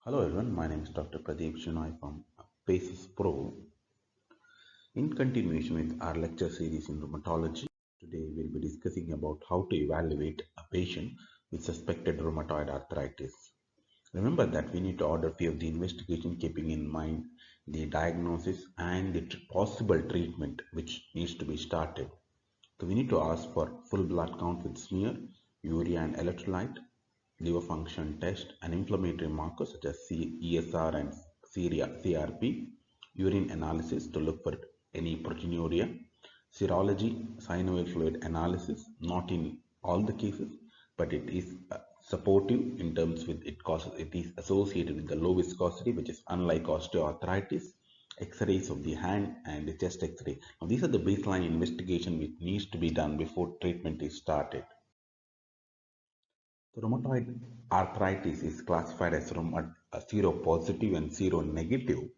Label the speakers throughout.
Speaker 1: Hello everyone, my name is Dr. Pradeep Shinoy from Pacespro. In continuation with our lecture series in rheumatology, today we'll be discussing about how to evaluate a patient with suspected rheumatoid arthritis. Remember that we need to order few of the investigation keeping in mind the diagnosis and the possible treatment which needs to be started. So we need to ask for full blood count with smear, urea and electrolyte, liver function test, and inflammatory markers such as ESR and CRP, urine analysis to look for any proteinuria, serology, synovial fluid analysis, not in all the cases, but it is supportive in terms with it is associated with the low viscosity, which is unlike osteoarthritis. X-rays of the hand and the chest X-ray. Now these are the baseline investigation which needs to be done before treatment is started. So rheumatoid arthritis is classified as seropositive and seronegative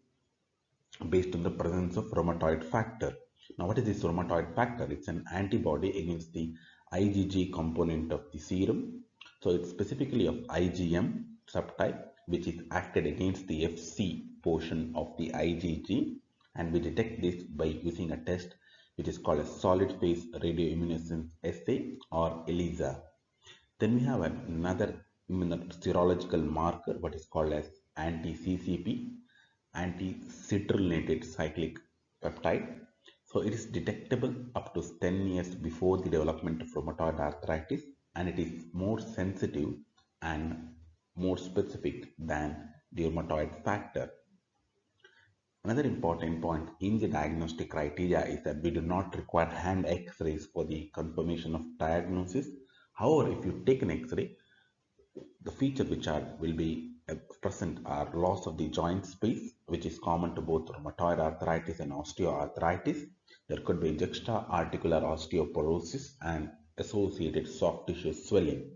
Speaker 1: based on the presence of rheumatoid factor. Now, what is this rheumatoid factor? It's an antibody against the IgG component of the serum. So it's specifically of IgM subtype, which is acted against the Fc portion of the IgG, and we detect this by using a test which is called a solid phase radioimmunorescence assay or ELISA. Then we have another serological marker, what is called as anti-CCP, anti-citrullinated cyclic peptide. So it is detectable up to 10 years before the development of rheumatoid arthritis, and it is more sensitive and more specific than the rheumatoid factor. Another important point in the diagnostic criteria is that we do not require hand X-rays for the confirmation of diagnosis. However, if you take an X-ray, the feature which will be present are loss of the joint space, which is common to both rheumatoid arthritis and osteoarthritis. There could be juxta-articular osteoporosis and associated soft tissue swelling.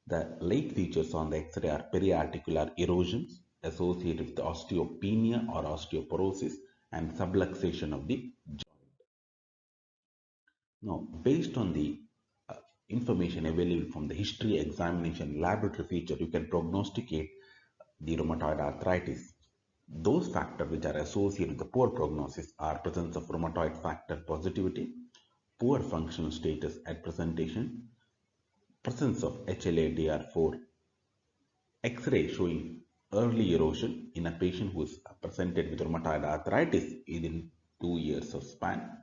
Speaker 1: The late features on the X-ray are periarticular erosions associated with osteopenia or osteoporosis and subluxation of the joint. Now, based on the information available from the history, examination, laboratory feature, you can prognosticate the rheumatoid arthritis. Those factors which are associated with the poor prognosis are presence of rheumatoid factor positivity, poor functional status at presentation, presence of HLA-DR4, X-ray showing early erosion in a patient who is presented with rheumatoid arthritis within 2 years of span,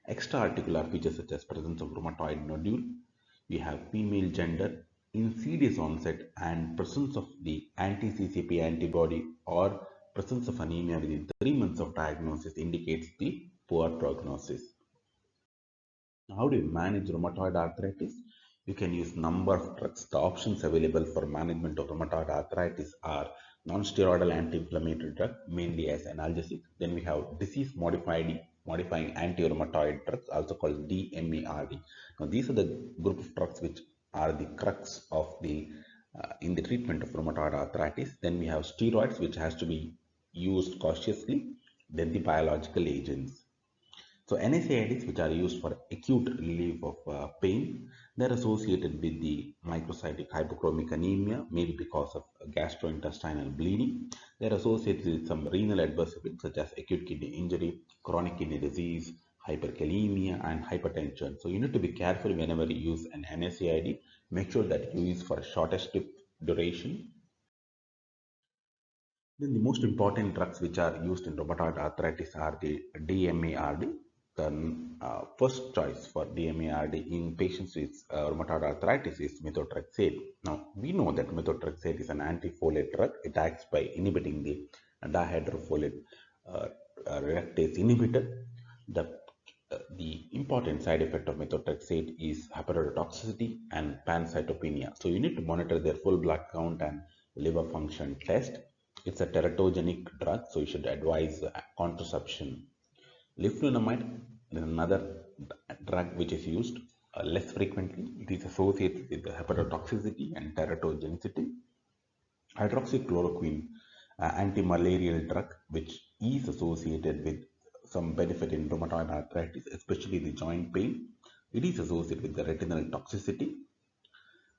Speaker 1: extra-articular features such as presence of rheumatoid nodule. We have female gender, insidious onset, and presence of the anti-CCP antibody or presence of anemia within 3 months of diagnosis indicates the poor prognosis. How do you manage rheumatoid arthritis? You can use number of drugs. The options available for management of rheumatoid arthritis are non-steroidal anti-inflammatory drug, mainly as analgesic. Then we have disease-modifying anti-rheumatoid drugs, also called DMARD. Now, these are the group of drugs which are the crux of the in the treatment of rheumatoid arthritis. Then we have steroids, which has to be used cautiously. Then the biological agents. So NSAIDs, which are used for acute relief of pain, they're associated with the microcytic hypochromic anemia, maybe because of gastrointestinal bleeding. They're associated with some renal adverse events such as acute kidney injury, chronic kidney disease, hyperkalemia, and hypertension. So you need to be careful whenever you use an NSAID. Make sure that you use for shortest duration. Then the most important drugs which are used in rheumatoid arthritis are the DMARD. The first choice for DMARD in patients with rheumatoid arthritis is methotrexate. Now, we know that methotrexate is an antifolate drug. It acts by inhibiting the dihydrofolate reductase inhibitor. The important side effect of methotrexate is hepatotoxicity and pancytopenia. So you need to monitor their full blood count and liver function test. It's a teratogenic drug, so you should advise contraception. Leflunomide is another drug which is used less frequently. It is associated with the hepatotoxicity and teratogenicity. Hydroxychloroquine, anti-malarial drug, which is associated with some benefit in rheumatoid arthritis, especially the joint pain. It is associated with the retinal toxicity.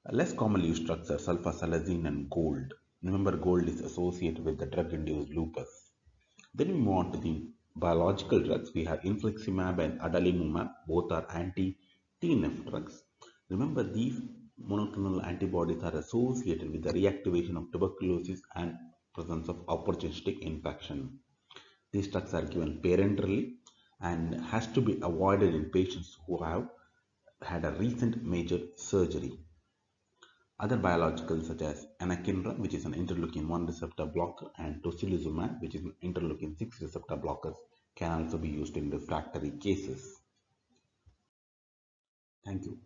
Speaker 1: Less commonly used drugs are sulfasalazine and gold. Remember, gold is associated with the drug-induced lupus. Then we move on to the biological drugs. We have infliximab and adalimumab. Both are anti-TNF drugs. Remember, these monoclonal antibodies are associated with the reactivation of tuberculosis and presence of opportunistic infection. These drugs are given parenterally and has to be avoided in patients who have had a recent major surgery. Other biologicals such as anakinra, which is an interleukin-1 receptor blocker, and tocilizumab, which is an interleukin-6 receptor blockers, can also be used in refractory cases. Thank you.